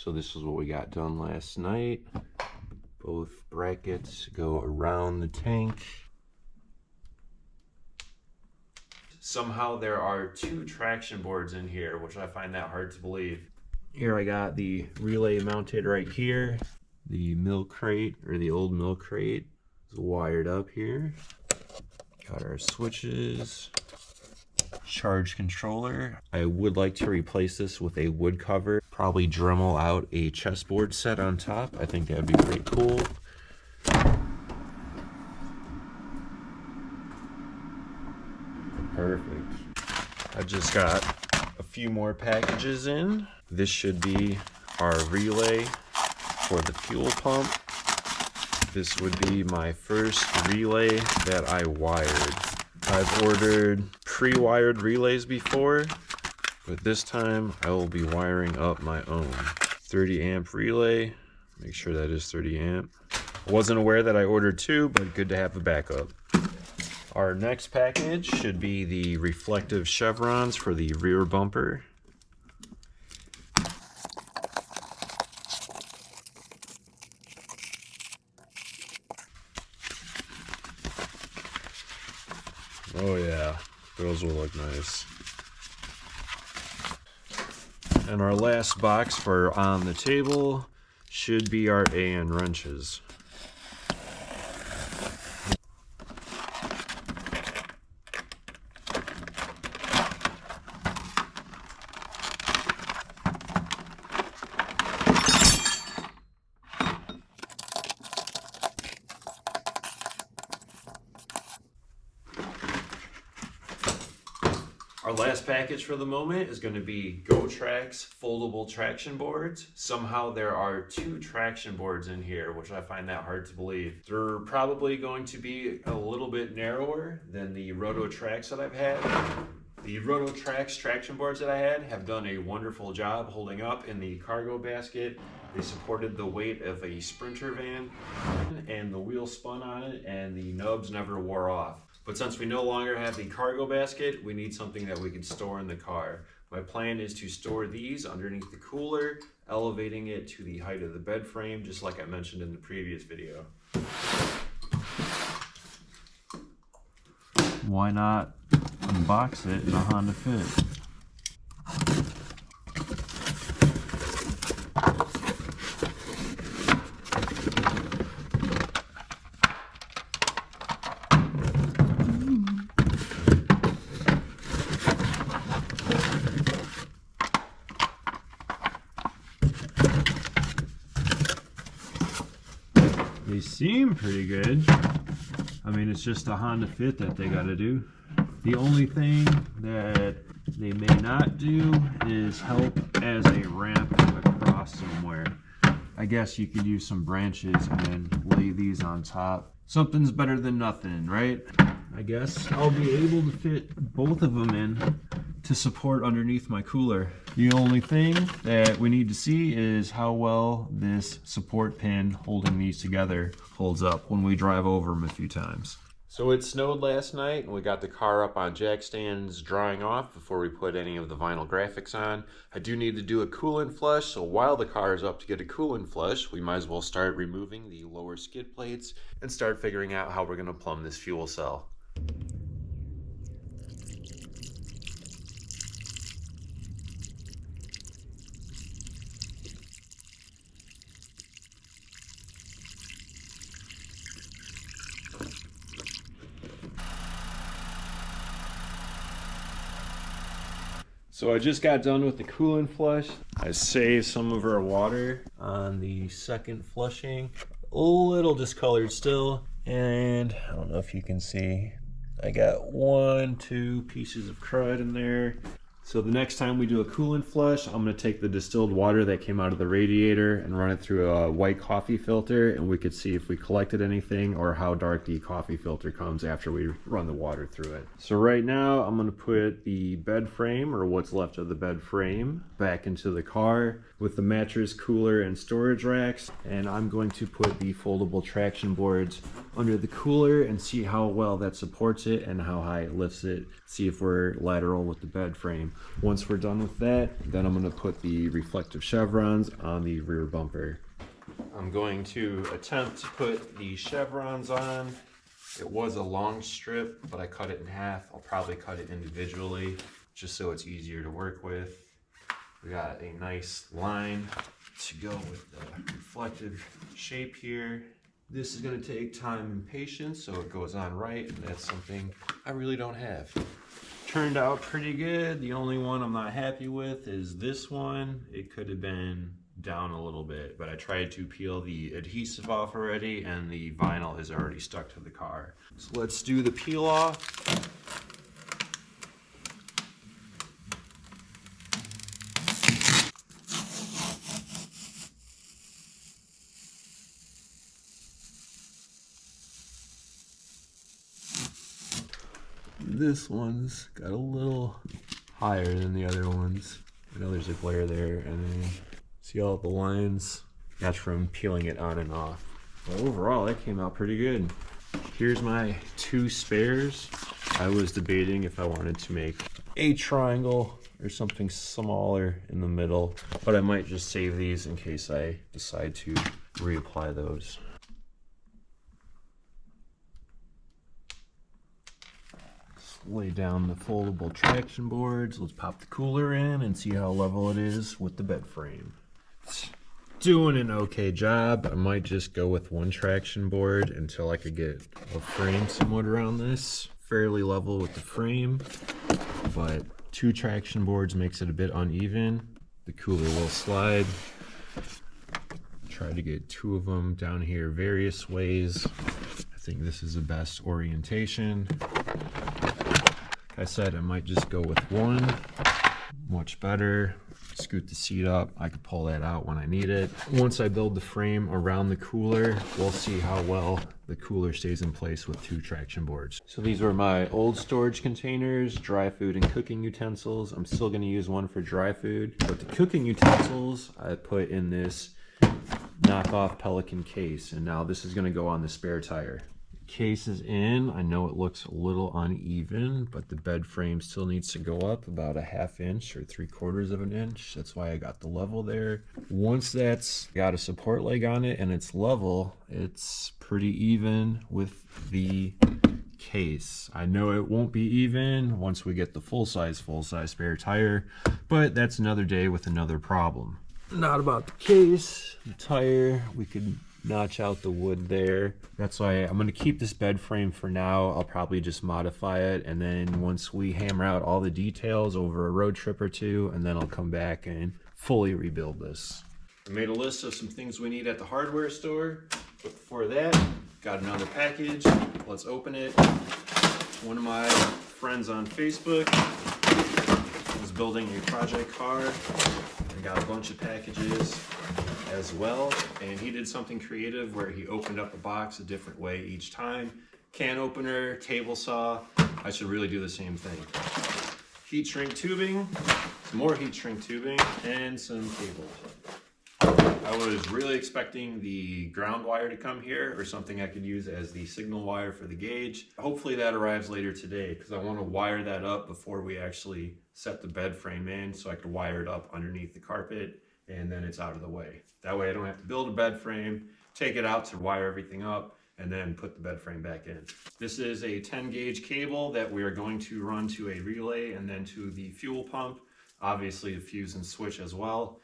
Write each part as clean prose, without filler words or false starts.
So this is what we got done last night. Both brackets go around the tank. Somehow there are 2 traction boards in here, which I find that hard to believe. Here I got the relay mounted right here. The milk crate, or the old milk crate, is wired up here. Got our switches. Charge controller. I would like to replace this with a wood cover. Probably Dremel out a chessboard set on top. I think that would be pretty cool. Perfect. I just got a few more packages in. This should be our relay for the fuel pump. This would be my first relay that I wired. I've ordered pre-wired relays before, but this time I will be wiring up my own 30 amp relay. Make sure that is 30 amp. I wasn't aware that I ordered 2, but good to have a backup. Our next package should be the reflective chevrons for the rear bumper. Oh yeah, those will look nice. And our last box for on the table should be our AN wrenches. Our last package for the moment is going to be GoTrax foldable traction boards. Somehow there are 2 traction boards in here, which I find that hard to believe. They're probably going to be a little bit narrower than the Rototrax that I've had. The Rototrax traction boards that I had have done a wonderful job holding up in the cargo basket. They supported the weight of a Sprinter van, and the wheel spun on it, and the nubs never wore off. But since we no longer have the cargo basket, we need something that we can store in the car. My plan is to store these underneath the cooler, elevating it to the height of the bed frame, just like I mentioned in the previous video. Why not unbox it in a Honda Fit? They seem pretty good. I mean, it's just a Honda Fit that they gotta do. The only thing that they may not do is help as a ramp across somewhere. I guess you could use some branches and lay these on top. Something's better than nothing, right? I guess I'll be able to fit both of them in to support underneath my cooler. The only thing that we need to see is how well this support pin holding these together holds up when we drive over them a few times. So it snowed last night and we got the car up on jack stands drying off before we put any of the vinyl graphics on. I do need to do a coolant flush, so while the car is up to get a coolant flush, we might as well start removing the lower skid plates and start figuring out how we're gonna plumb this fuel cell. So I just got done with the coolant flush. I saved some of our water on the second flushing. A little discolored still. And I don't know if you can see, I got 1, 2 pieces of crud in there. So the next time we do a coolant flush, I'm gonna take the distilled water that came out of the radiator and run it through a white coffee filter, and we could see if we collected anything or how dark the coffee filter comes after we run the water through it. So right now I'm gonna put the bed frame, or what's left of the bed frame, back into the car. with the mattress, cooler, and storage racks. And I'm going to put the foldable traction boards under the cooler and see how well that supports it and how high it lifts it. See if we're lateral with the bed frame. Once we're done with that, then I'm going to put the reflective chevrons on the rear bumper. I'm going to attempt to put the chevrons on. It was a long strip, but I cut it in half. I'll probably cut it individually just so it's easier to work with. We got a nice line to go with the reflective shape here. This is going to take time and patience, so it goes on right, and that's something I really don't have. Turned out pretty good. The only one I'm not happy with is this one. It could have been down a little bit, but I tried to peel the adhesive off already and the vinyl is already stuck to the car. So let's do the peel off. This one's got a little higher than the other ones. I know there's a glare there, and then see all the lines? That's from peeling it on and off. But overall, that came out pretty good. Here's my two spares. I was debating if I wanted to make a triangle or something smaller in the middle, but I might just save these in case I decide to reapply those. Lay down the foldable traction boards. Let's pop the cooler in and see how level it is with the bed frame. It's doing an okay job. I might just go with one traction board until I could get a frame somewhat around this. Fairly level with the frame, but two traction boards makes it a bit uneven. The cooler will slide. Try to get two of them down here various ways. I think this is the best orientation. Like I said, I might just go with one. Much better. Scoot the seat up. I could pull that out when I need it. Once I build the frame around the cooler, we'll see how well the cooler stays in place with two traction boards. So these were my old storage containers, dry food and cooking utensils. I'm still going to use one for dry food, but the cooking utensils I put in this knockoff Pelican case, and now this is going to go on the spare tire. Case is in. I know it looks a little uneven, but the bed frame still needs to go up about a ½ inch or 3/4 of an inch. That's why I got the level there. Once that's got a support leg on it and it's level, it's pretty even with the case. I know it won't be even once we get the full size spare tire, but that's another day with another problem. Not about the case, the tire, we could notch out the wood there. That's why I'm going to keep this bed frame for now. I'll probably just modify it, and then once we hammer out all the details over a road trip or two, and then I'll come back and fully rebuild this. I made a list of some things we need at the hardware store, but before that, got another package. Let's open it. One of my friends on Facebook was building a project car and got a bunch of packages as well, and he did something creative where he opened up the box a different way each time. Can opener, table saw. I should really do the same thing. Heat shrink tubing, some more heat shrink tubing, and some cable. I was really expecting the ground wire to come here, or something I could use as the signal wire for the gauge. Hopefully that arrives later today, because I want to wire that up before we actually set the bed frame in, so I could wire it up underneath the carpet, and then it's out of the way. That way I don't have to build a bed frame, take it out to wire everything up, and then put the bed frame back in. This is a 10 gauge cable that we are going to run to a relay and then to the fuel pump, obviously the fuse and switch as well.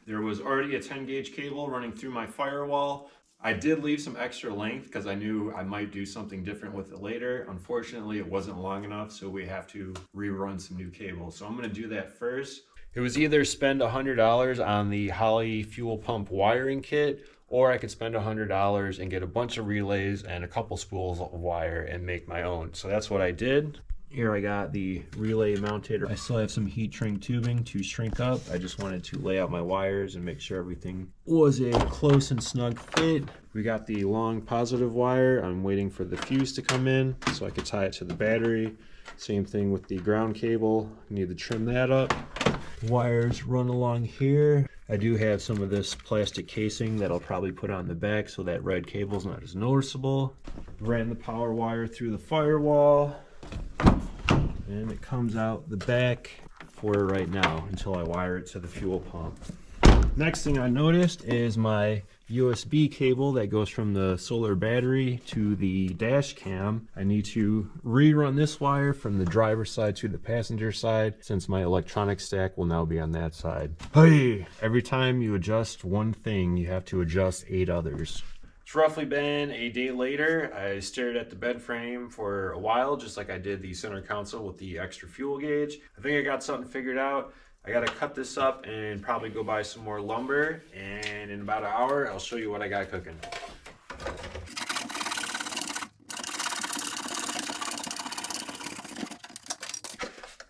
There was already a 10 gauge cable running through my firewall. I did leave some extra length because I knew I might do something different with it later. Unfortunately, it wasn't long enough, so we have to rerun some new cable. So I'm going to do that first. It was either spend $100 on the Holley fuel pump wiring kit, or I could spend $100 and get a bunch of relays and a couple spools of wire and make my own. So that's what I did. Here I got the relay mounted. I still have some heat shrink tubing to shrink up. I just wanted to lay out my wires and make sure everything was a close and snug fit. We got the long positive wire. I'm waiting for the fuse to come in so I could tie it to the battery. Same thing with the ground cable. I need to trim that up. Wires run along here. I do have some of this plastic casing that I'll probably put on the back so that red cable's not as noticeable. Ran the power wire through the firewall, and it comes out the back for right now until I wire it to the fuel pump. Next thing I noticed is my USB cable that goes from the solar battery to the dash cam. I need to rerun this wire from the driver's side to the passenger side since my electronic stack will now be on that side. Hey! Every time you adjust one thing, you have to adjust 8 others. It's roughly been a day later. I stared at the bed frame for a while, just like I did the center console with the extra fuel gauge. I think I got something figured out. I gotta cut this up and probably go buy some more lumber, and in about an hour I'll show you what I got cooking.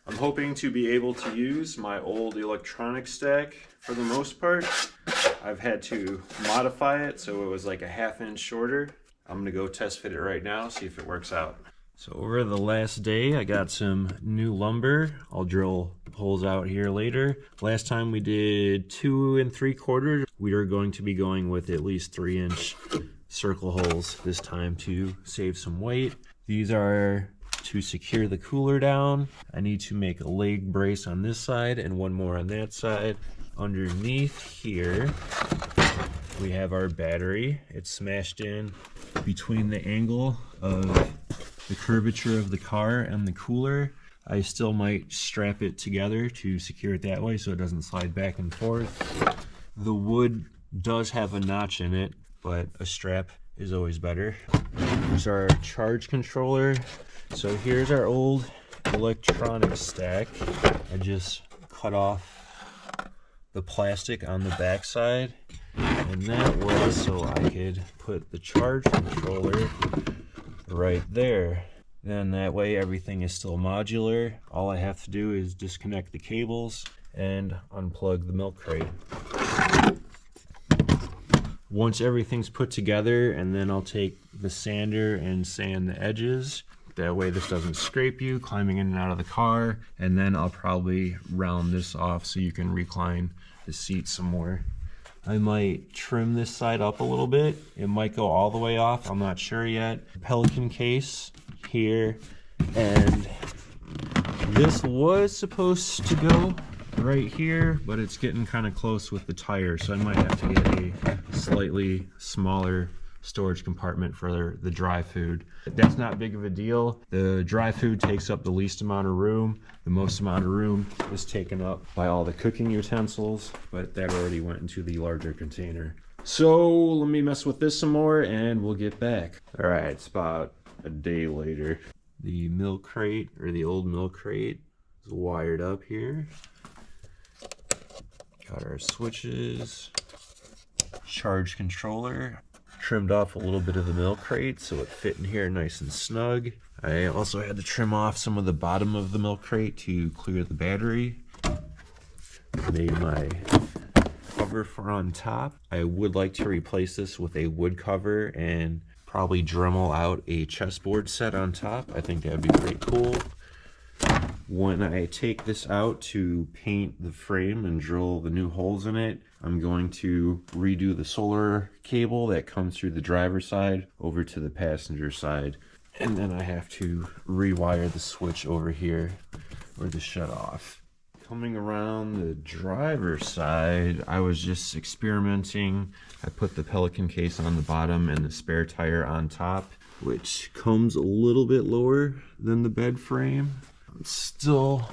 I'm hoping to be able to use my old electronic stack for the most part. I've had to modify it so it was like a 1/2 inch shorter. I'm gonna go test fit it right now, see if it works out. So over the last day, I got some new lumber. I'll drill holes out here later. Last time we did 2 3/4. We are going to be going with at least 3-inch circle holes this time to save some weight. These are to secure the cooler down. I need to make a leg brace on this side and one more on that side. Underneath here, we have our battery. It's smashed in between the angle of the curvature of the car and the cooler. I still might strap it together to secure it that way so it doesn't slide back and forth. The wood does have a notch in it, but a strap is always better. Here's our charge controller. So here's our old electronic stack. I just cut off the plastic on the back side, and that was so I could put the charge controller right there. Then that way everything is still modular. All I have to do is disconnect the cables and unplug the milk crate. Once everything's put together, and then I'll take the sander and sand the edges. That way this doesn't scrape you climbing in and out of the car. And then I'll probably round this off so you can recline the seat some more. I might trim this side up a little bit. It might go all the way off, I'm not sure yet. Pelican case here, and this was supposed to go right here, but it's getting kind of close with the tire, so I might have to get a slightly smaller storage compartment for the dry food. That's not big of a deal. The dry food takes up the least amount of room. The most amount of room is taken up by all the cooking utensils, but that already went into the larger container. So let me mess with this some more and we'll get back. All right, it's about a day later. The milk crate, or the old milk crate, is wired up here. Got our switches, charge controller. Trimmed off a little bit of the milk crate so it fit in here nice and snug. I also had to trim off some of the bottom of the milk crate to clear the battery. Made my cover for on top. I would like to replace this with a wood cover and probably Dremel out a chessboard set on top. I think that would be pretty cool. When I take this out to paint the frame and drill the new holes in it, I'm going to redo the solar cable that comes through the driver's side over to the passenger side. And then I have to rewire the switch over here or the shut off. Coming around the driver's side, I was just experimenting. I put the Pelican case on the bottom and the spare tire on top, which comes a little bit lower than the bed frame. I'm still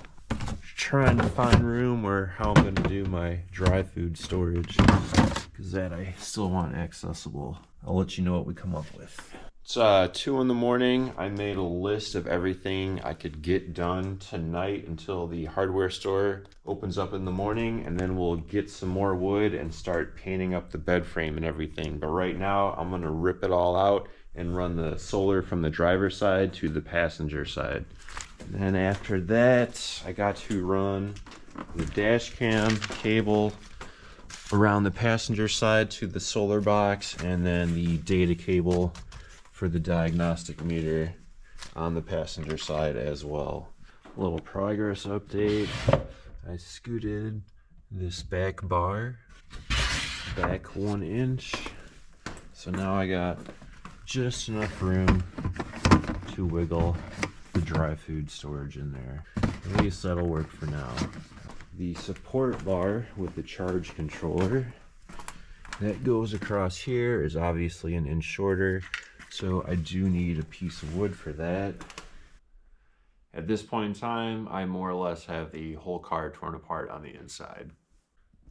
trying to find room or how I'm going to do my dry food storage, because that I still want accessible. I'll let you know what we come up with. It's 2 in the morning. I made a list of everything I could get done tonight until the hardware store opens up in the morning, and then we'll get some more wood and start painting up the bed frame and everything. But right now I'm going to rip it all out and run the solar from the driver's side to the passenger side. And then after that, I got to run the dash cam cable around the passenger side to the solar box, and then the data cable for the diagnostic meter on the passenger side as well. A little progress update. I scooted this back bar 1 inch. So now I got just enough room to wiggle the dry food storage in there. At least that'll work for now. The support bar with the charge controller that goes across here is obviously an inch shorter, so I do need a piece of wood for that. At this point in time, I more or less have the whole car torn apart on the inside.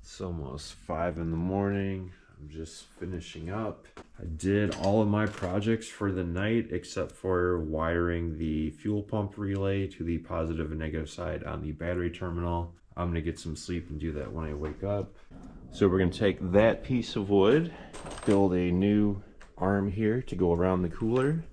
It's almost 5 in the morning. I'm just finishing up. I did all of my projects for the night except for wiring the fuel pump relay to the positive and negative side on the battery terminal. I'm gonna get some sleep and do that when I wake up. So we're gonna take that piece of wood, build a new arm here to go around the cooler,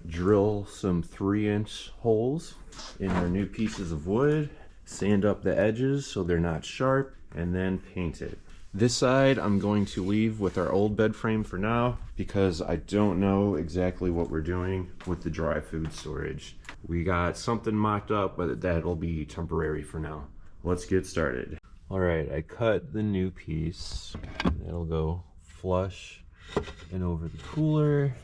drill some 3-inch holes in our new pieces of wood, sand up the edges so they're not sharp, and then paint it. This side I'm going to leave with our old bed frame for now because I don't know exactly what we're doing with the dry food storage. We got something mocked up, but that'll be temporary for now. Let's get started. All right, I cut the new piece. It'll go flush and over the cooler.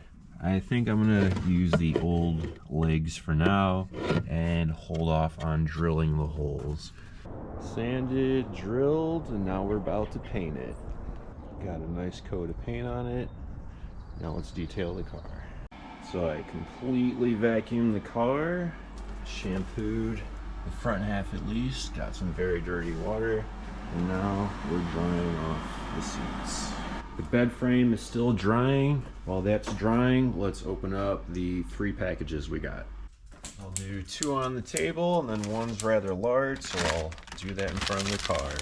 I think I'm gonna use the old legs for now and hold off on drilling the holes. Sanded, drilled, and now we're about to paint it. Got a nice coat of paint on it. Now let's detail the car. So I completely vacuumed the car, shampooed the front half at least, got some very dirty water, and now we're drying off the seats. The bed frame is still drying. While that's drying, let's open up the 3 packages we got. I'll do 2 on the table, and then one's rather large, so I'll do that in front of the car.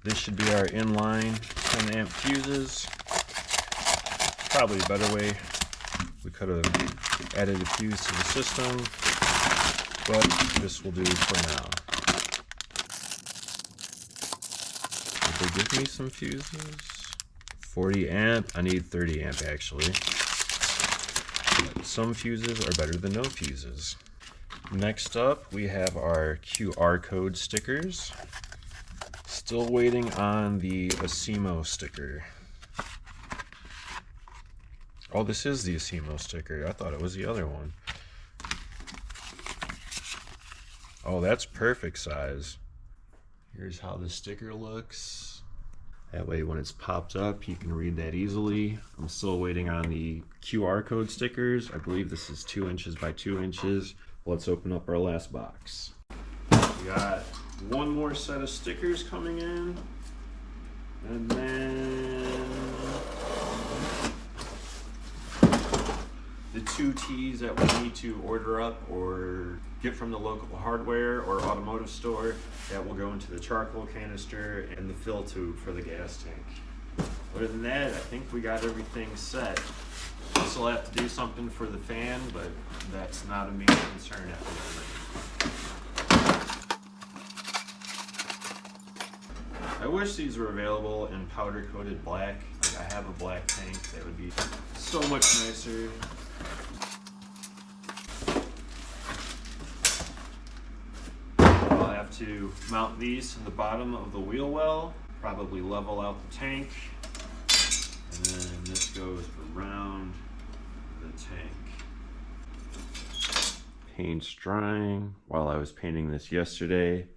This should be our inline 10 amp fuses. Probably a better way. We could have added a fuse to the system, but this will do for now. Did they give me some fuses? 40 amp, I need 30 amp actually. But some fuses are better than no fuses. Next up, we have our QR code stickers. Still waiting on the ASIMO sticker. Oh, this is the ASIMO sticker. I thought it was the other one. Oh, that's perfect size. Here's how the sticker looks. That way when it's popped up, you can read that easily. I'm still waiting on the QR code stickers. I believe this is 2 inches by 2 inches. Let's open up our last box. We got one more set of stickers coming in. And then the 2 T's that we need to order up or get from the local hardware or automotive store that will go into the charcoal canister and the fill tube for the gas tank. Other than that, I think we got everything set. We still have to do something for the fan, but that's not a major concern at the moment. I wish these were available in powder coated black. Like I have a black tank that would be so much nicer. I'll have to mount these to the bottom of the wheel well, probably level out the tank, and then this goes around the tank. Paint's drying. While I was painting this yesterday,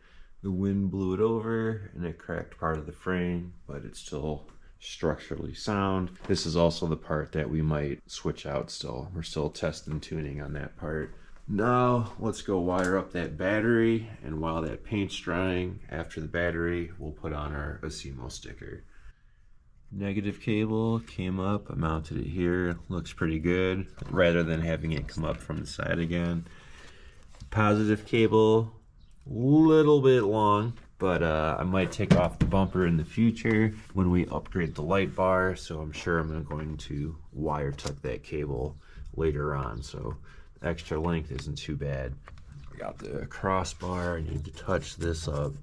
the wind blew it over and it cracked part of the frame, but it's still structurally sound. This is also the part that we might switch out still. We're still testing tuning on that part. Now let's go wire up that battery, and while that paint's drying, after the battery, we'll put on our ASIMO sticker. Negative cable came up, I mounted it here, looks pretty good, rather than having it come up from the side again. Positive cable, little bit long, but I might take off the bumper in the future when we upgrade the light bar, so I'm sure I'm going to wire tuck that cable later on, so extra length isn't too bad. We got the crossbar. I need to touch this up.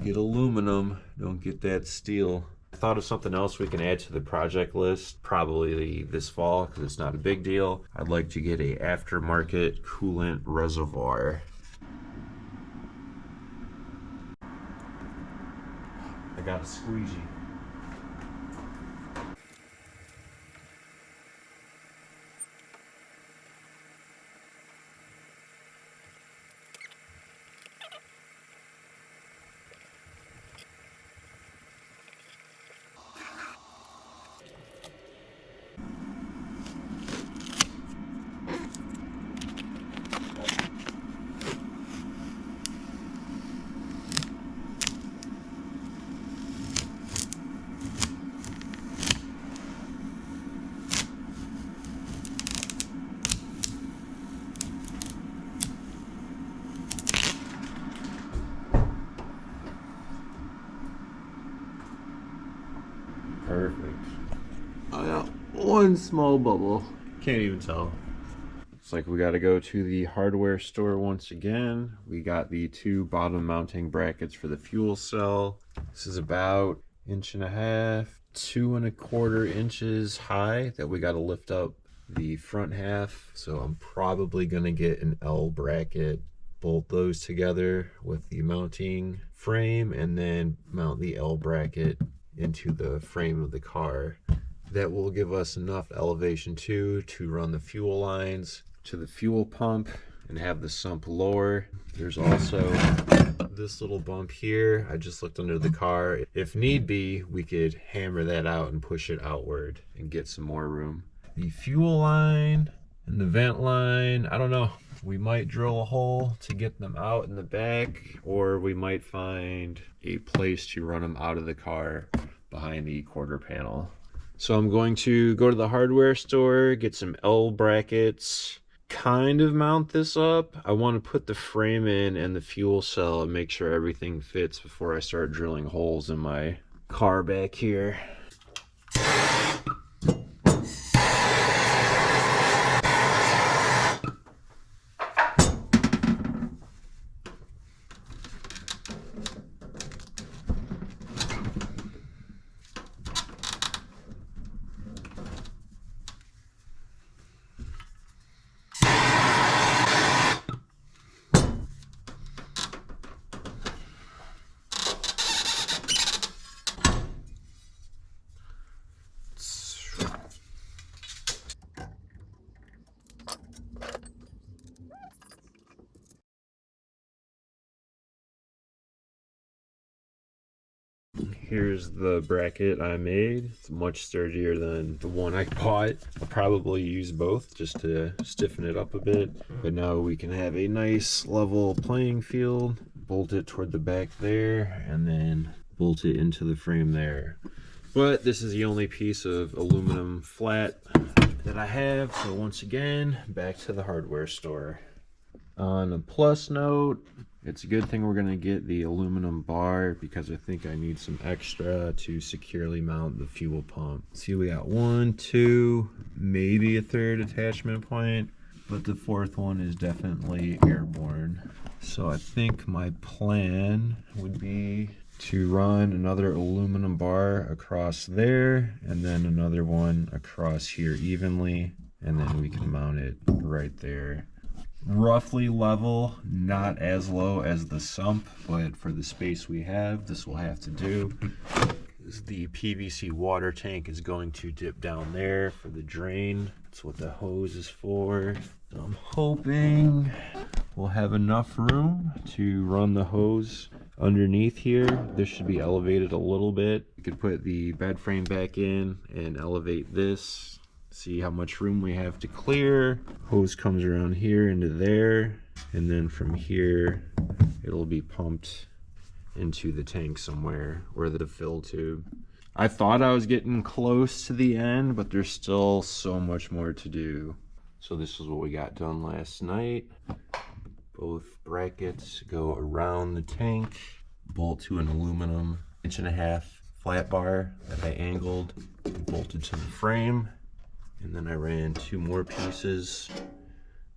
Get aluminum, don't get that steel. I thought of something else we can add to the project list, probably this fall, because it's not a big deal. I'd like to get a aftermarket coolant reservoir. I got a squeegee. perfect. I got one small bubble. Can't even tell. It's like we got to go to the hardware store once again. We got the 2 bottom mounting brackets for the fuel cell. This is about 1.5 inches, 2¼ inches high that we got to lift up the front half. So I'm probably going to get an L bracket, bolt those together with the mounting frame, and then mount the L bracket into the frame of the car. That will give us enough elevation to run the fuel lines to the fuel pump and have the sump lower. There's also this little bump here. I just looked under the car. If need be, we could hammer that out and push it outward and get some more room. The fuel line and the vent line, I don't know. We might drill a hole to get them out in the back, or we might find a place to run them out of the car behind the quarter panel. So I'm going to go to the hardware store, get some L brackets, kind of mount this up. I want to put the frame in and the fuel cell and make sure everything fits before I start drilling holes in my car back here. Here's the bracket I made. It's much sturdier than the one I bought. I'll probably use both just to stiffen it up a bit. But now we can have a nice level playing field. Bolt it toward the back there and then bolt it into the frame there. But this is the only piece of aluminum flat that I have. So once again, back to the hardware store. On a plus note, it's a good thing we're going to get the aluminum bar because I think I need some extra to securely mount the fuel pump. See, we got 1, 2, maybe a 3rd attachment point, but the 4th one is definitely airborne. So I think my plan would be to run another aluminum bar across there and then another one across here evenly, and then we can mount it right there. Roughly level, not as low as the sump, but for the space we have, this will have to do. The PVC water tank is going to dip down there for the drain. That's what the hose is for. So I'm hoping we'll have enough room to run the hose underneath here. This should be elevated a little bit. You could put the bed frame back in and elevate this. See how much room we have to clear. Hose comes around here into there, and then from here it'll be pumped into the tank somewhere, or the fill tube. I thought I was getting close to the end, but there's still so much more to do. So this is what we got done last night. Both brackets go around the tank, bolt to an aluminum 1.5-inch flat bar that I angled, bolted to the frame. And then I ran 2 more pieces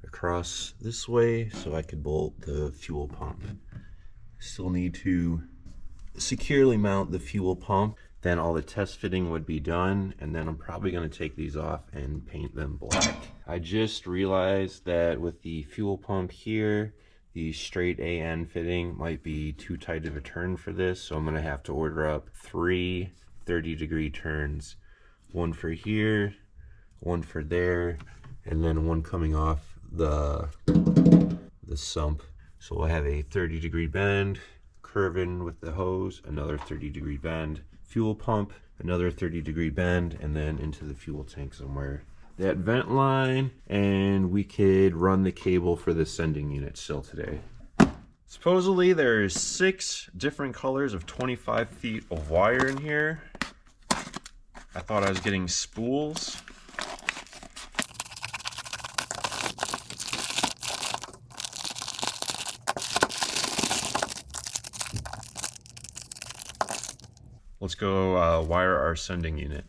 across this way so I could bolt the fuel pump. Still need to securely mount the fuel pump. Then all the test fitting would be done, and then I'm probably going to take these off and paint them black. I just realized that with the fuel pump here, the straight AN fitting might be too tight of a turn for this, so I'm going to have to order up 3 30-degree turns. One for here, one for there, and then one coming off the sump. So we'll have a 30-degree bend, curve in with the hose, another 30-degree bend, fuel pump, another 30-degree bend, and then into the fuel tank somewhere. That vent line, and we could run the cable for the sending unit still today. Supposedly there's 6 different colors of 25 feet of wire in here. I thought I was getting spools. let's go wire our sending unit.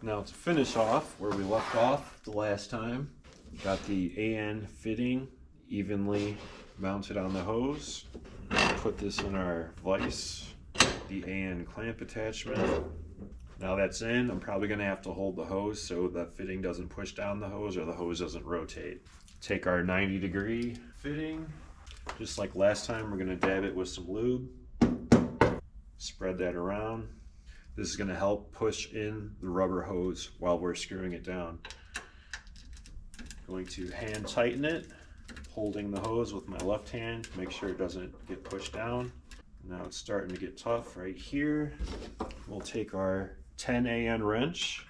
Now to finish off where we left off the last time, got the AN fitting evenly mounted on the hose. Put this in our vise, the AN clamp attachment. Now that's in, I'm probably gonna have to hold the hose so the fitting doesn't push down the hose or the hose doesn't rotate. Take our 90-degree fitting, just like last time, we're gonna dab it with some lube. Spread that around. This is gonna help push in the rubber hose while we're screwing it down. Going to hand tighten it, holding the hose with my left hand, make sure it doesn't get pushed down. Now it's starting to get tough right here. We'll take our 10 AN wrench,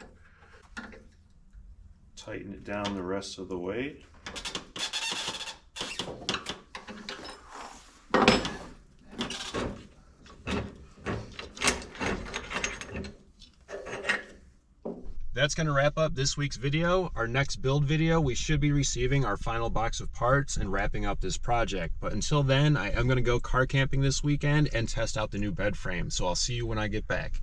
tighten it down the rest of the way. That's going to wrap up this week's video. Our next build video, we should be receiving our final box of parts and wrapping up this project. But until then, I am going to go car camping this weekend and test out the new bed frame. So I'll see you when I get back.